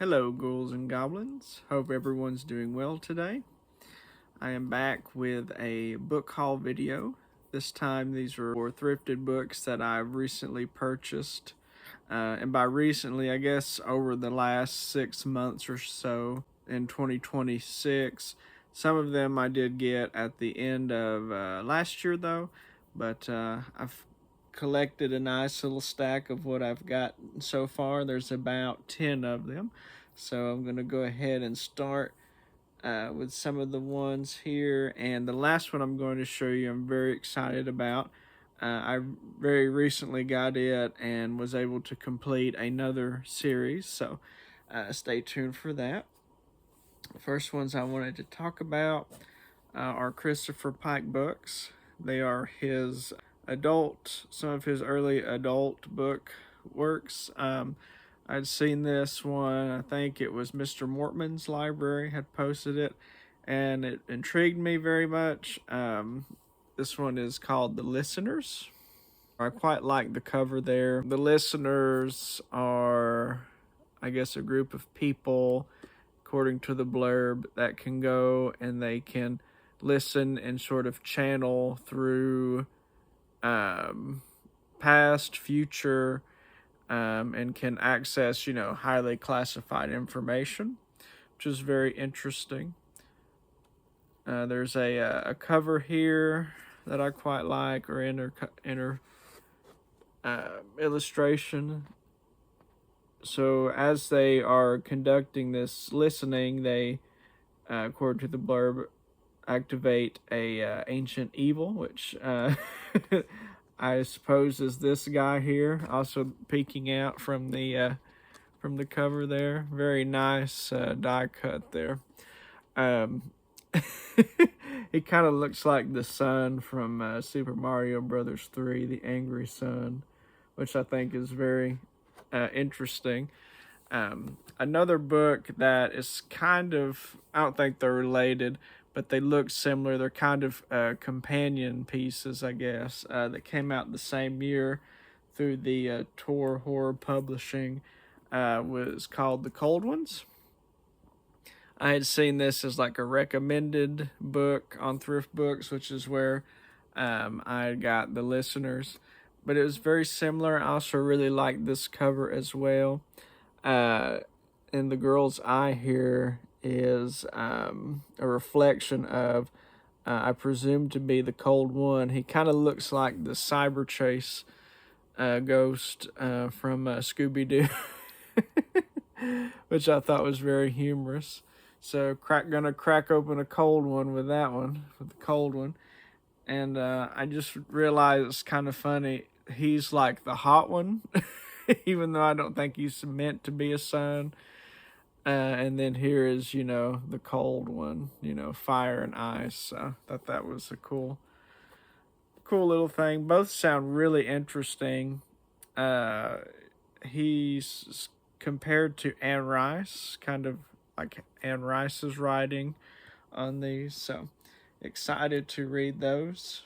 Hello, ghouls and goblins. Hope everyone's doing well today. I am back with a book haul video. This time, these are for thrifted books that I've recently purchased. And by recently, I guess over the last 6 months or so in 2026. Some of them I did get at the end of last year, though. But I've collected a nice little stack of what I've got so far. There's about 10 of them. So I'm going to go ahead and start with some of the ones here. And the last one I'm going to show you, I'm very excited about. I very recently got it and was able to complete another series. So stay tuned for that. The first ones I wanted to talk about are Christopher Pike books. They are his some of his early adult book works. I'd seen this one, I think it was Mr. Mortman's library had posted it, and it intrigued me very much. This one is called The Listeners. I quite like the cover there. The listeners are, I guess, a group of people, according to the blurb, that can go and they can listen and sort of channel through past, future, and can access, highly classified information, which is very interesting. There's a cover here that I quite like, or inner illustration. So as they are conducting this listening, they, according to the blurb, activate a ancient evil, which I suppose is this guy here, also peeking out from the cover there. Very nice die cut there. He kind of looks like the sun from Super Mario Brothers 3, the angry sun, which I think is very interesting. Another book that is kind of, I don't think they're related, but they look similar. They're kind of companion pieces, I guess, that came out the same year through the Tor Horror Publishing, was called The Cold Ones. I had seen this as like a recommended book on Thrift Books, which is where I got The Listeners. But it was very similar. I also really liked this cover as well. And the girl's eye here is a reflection of, I presume to be the Cold One. He kind of looks like the Cyber Chase ghost from Scooby-Doo, which I thought was very humorous. So gonna crack open a cold one with that one, with the Cold One. And I just realized it's kind of funny. He's like the hot one, even though I don't think he's meant to be a sun. And then here is, the cold one, fire and ice. So I thought that was a cool little thing. Both sound really interesting. He's compared to Anne Rice, kind of like Anne Rice's writing on these. So excited to read those.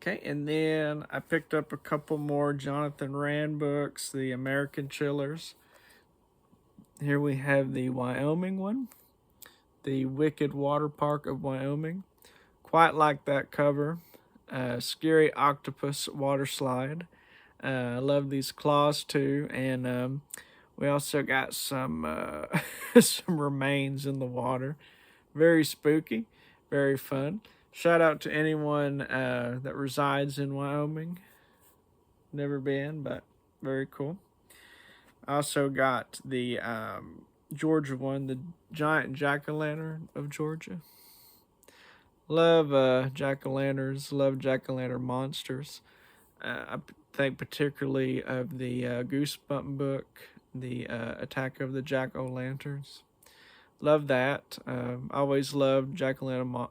Okay, and then I picked up a couple more Jonathan Rand books, the American Chillers. Here we have the Wyoming one, the Wicked Water Park of Wyoming. Quite like that cover. Scary octopus water slide. I love these claws too, and we also got some some remains in the water. Very spooky, very fun. Shout out to anyone that resides in Wyoming. Never been, but very cool. I also got the Georgia one, the giant jack-o'-lantern of Georgia. Love jack-o'-lanterns, love jack-o'-lantern monsters. I think particularly of the Goosebump book, the Attack of the Jack-o'-lanterns. Love that. Always loved jack-o'-lantern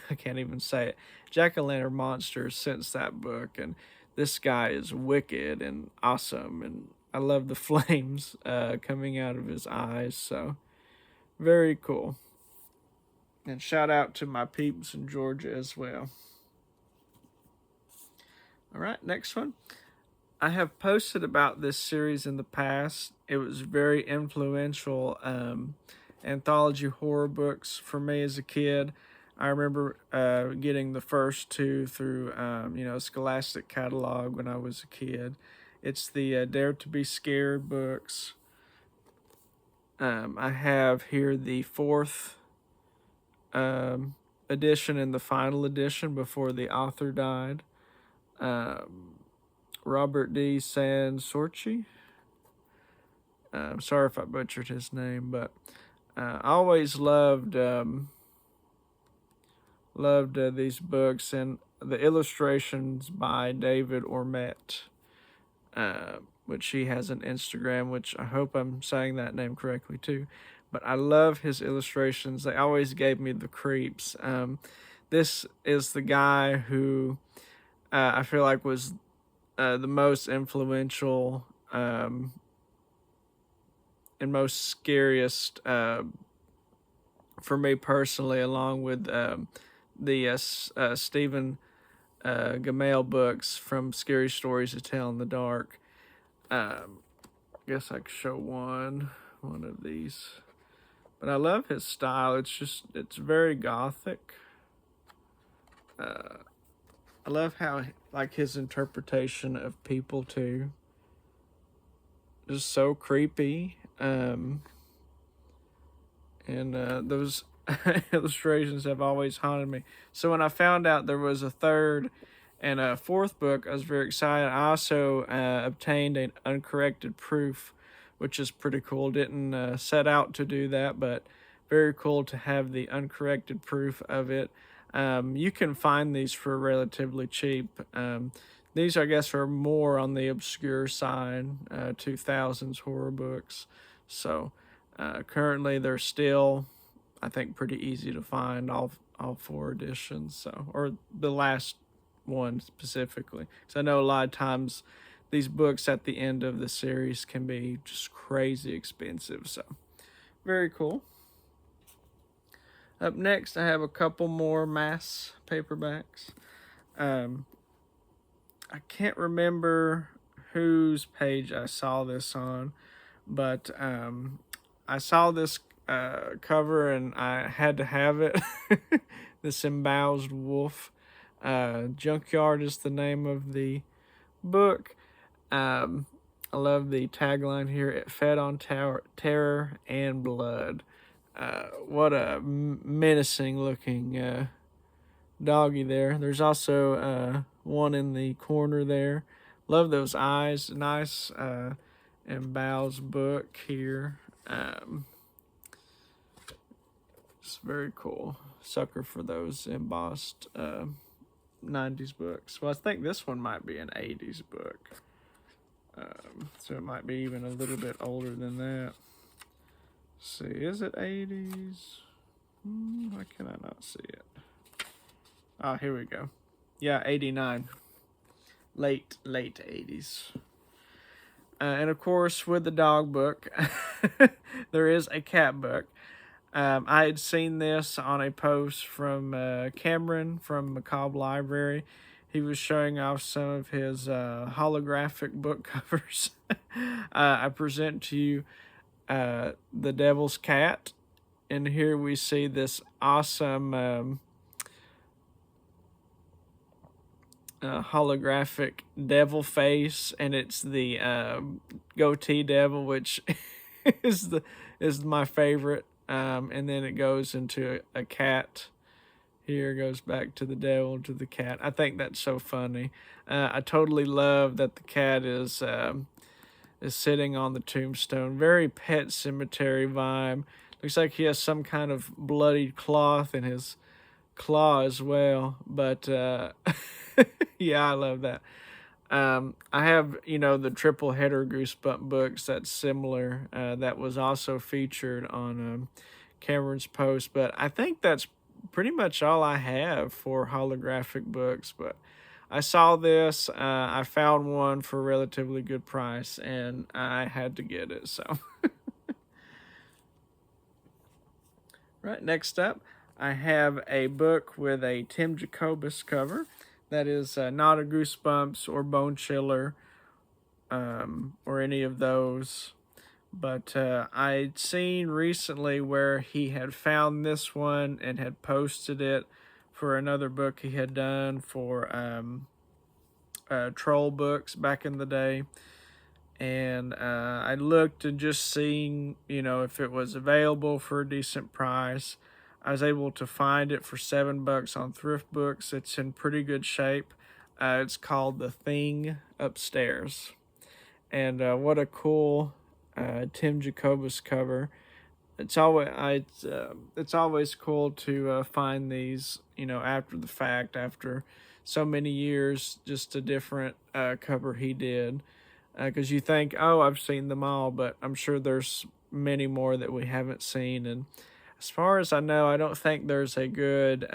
I can't even say it. Jack-o'-lantern monsters since that book, and this guy is wicked and awesome, and I love the flames coming out of his eyes. So very cool. And shout out to my peeps in Georgia as well. All right, next one. I have posted about this series in the past. It was very influential anthology horror books for me as a kid. I remember getting the first two through, Scholastic catalog when I was a kid. It's the Dare to Be Scared books. I have here the fourth edition and the final edition before the author died. Robert D. Sansorchi. I'm sorry if I butchered his name, but I always loved these books, and the illustrations by David Ormet, which he has an Instagram, which I hope I'm saying that name correctly too. But I love his illustrations. They always gave me the creeps. This is the guy who I feel like was the most influential and most scariest for me personally, along with the Stephen Gamel books from Scary Stories to Tell in the Dark. I guess I could show one of these. But I love his style. It's very gothic. I love how, like, his interpretation of people too. Just so creepy. And those illustrations have always haunted me. So when I found out there was a third and a fourth book, I was very excited. I also obtained an uncorrected proof, which is pretty cool. Didn't set out to do that, but very cool to have the uncorrected proof of it. You can find these for relatively cheap. These, I guess, are more on the obscure side, 2000s horror books. So currently they're still, I think, pretty easy to find, all four editions. So, or the last one specifically, because I know a lot of times these books at the end of the series can be just crazy expensive. So very cool. Up next, I have a couple more mass paperbacks. I can't remember whose page I saw this on, but I saw this cover and I had to have it. This emboused wolf. Junkyard is the name of the book. I love the tagline here. It fed on terror and blood. What a menacing looking doggy there. There's also one in the corner there. Love those eyes. Nice embossed book here. It's very cool. Sucker for those embossed 90s books. Well, I think this one might be an 80s book. So it might be even a little bit older than that. Let's see, is it 80s? Why can I not see it? Ah, here we go. Yeah, 89. Late 80s. And of course, with the dog book, there is a cat book. I had seen this on a post from Cameron from Macabre Library. He was showing off some of his holographic book covers. I present to you The Devil's Cat. And here we see this awesome holographic devil face, and it's the goatee devil, which is my favorite. And then it goes into a cat. Here goes back to the devil, to the cat. I think that's so funny. I totally love that the cat is sitting on the tombstone. Very Pet Cemetery vibe. Looks like he has some kind of bloodied cloth in his claw as well. But yeah, I love that. I have, the triple header Goosebump books that's similar. That was also featured on Cameron's post. But I think that's pretty much all I have for holographic books. But I saw this. I found one for a relatively good price, and I had to get it. So, right, next up, I have a book with a Tim Jacobus cover. That is not a Goosebumps or Bone Chiller or any of those. But I'd seen recently where he had found this one and had posted it for another book he had done for troll books back in the day. And I looked and just seeing, if it was available for a decent price. I was able to find it for $7 on Thrift Books. It's in pretty good shape. It's called The Thing Upstairs. And what a cool Tim Jacobus cover. It's always cool to find these, after the fact, after so many years, just a different cover he did. Because you think, oh, I've seen them all, but I'm sure there's many more that we haven't seen. And as far as I know, I don't think there's a good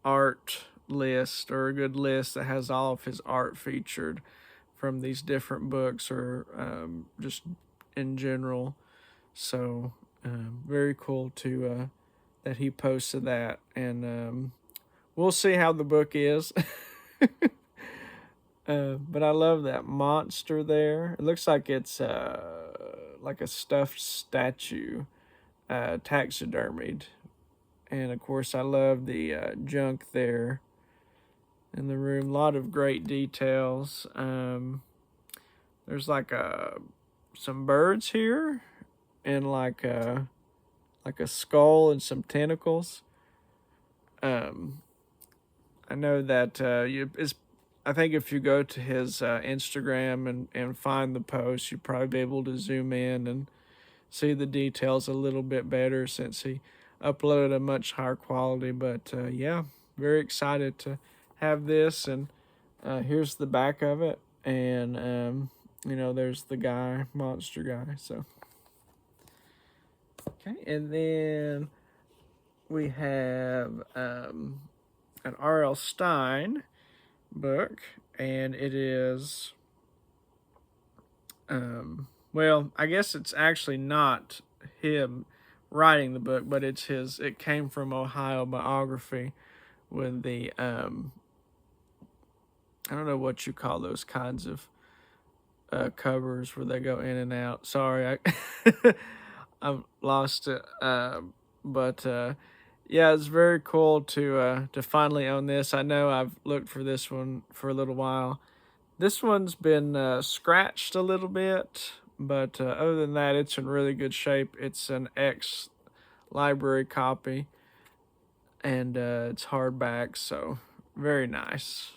art list, or a good list that has all of his art featured from these different books, or just in general. So very cool to that he posted that, and we'll see how the book is. But I love that monster there. It looks like it's like a stuffed statue, taxidermied. And of course, I love the junk there in the room. A lot of great details. There's like some birds here, and like a skull and some tentacles. I know that I think if you go to his Instagram and find the post, you'll probably be able to zoom in and see the details a little bit better, since he uploaded a much higher quality. But yeah, very excited to have this. And here's the back of it. And, there's the monster guy. So, okay. And then we have an R.L. Stine book, and it is well, I guess it's actually not him writing the book, but it came from Ohio Biography, with the I don't know what you call those kinds of covers where they go in and out. Sorry, I've lost it. But yeah, it's very cool to finally own this. I know I've looked for this one for a little while. This one's been scratched a little bit, but other than that, it's in really good shape. It's an ex-library copy, and it's hardback, so very nice.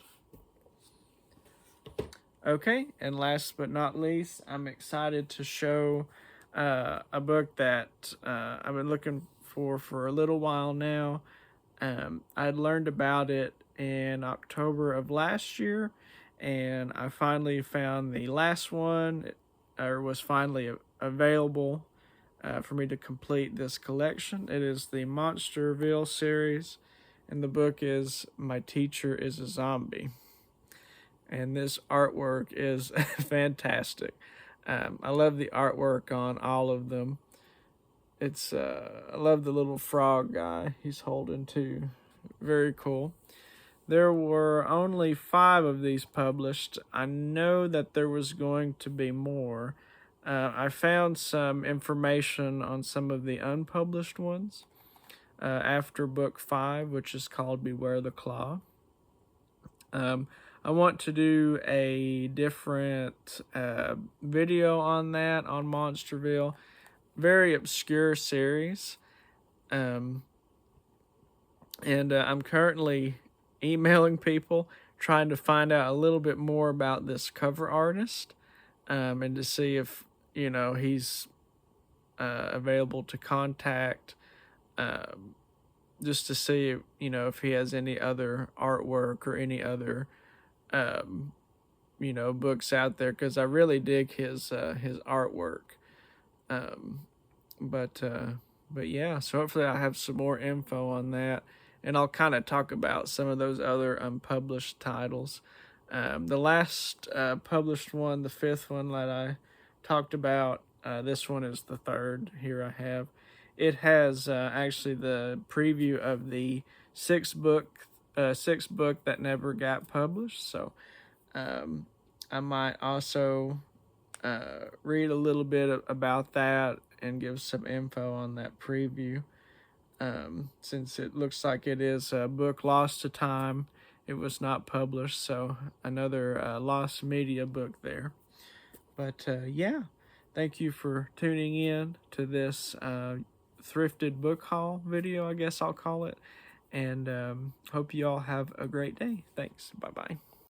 Okay, and last but not least, I'm excited to show a book that I've been looking for a little while now. I'd learned about it in October of last year, and I finally found the last one, or was finally available for me to complete this collection. It is the Monsterville series, and the book is My Teacher is a Zombie. And this artwork is fantastic. I love the artwork on all of them. It's I love the little frog guy he's holding too. Very cool. There were only 5 of these published. I know that there was going to be more. I found some information on some of the unpublished ones after book 5, which is called Beware the Claw. I want to do a different video on that, on Monsterville. Very obscure series. And I'm currently emailing people, trying to find out a little bit more about this cover artist, and to see if, he's available to contact, just to see, if he has any other artwork or any other books out there, because I really dig his artwork. But yeah, so hopefully I'll have some more info on that, and I'll kind of talk about some of those other unpublished titles. The last published one, the 5th one that I talked about, this one is the 3rd. Here I have. It has actually the preview of the 6th book sixth book that never got published. So I might also read a little bit about that and give some info on that preview. Since it looks like it is a book lost to time, it was not published, so another lost media book there. But yeah, thank you for tuning in to this thrifted book haul video, I guess I'll call it, and hope you all have a great day. Thanks. Bye-bye.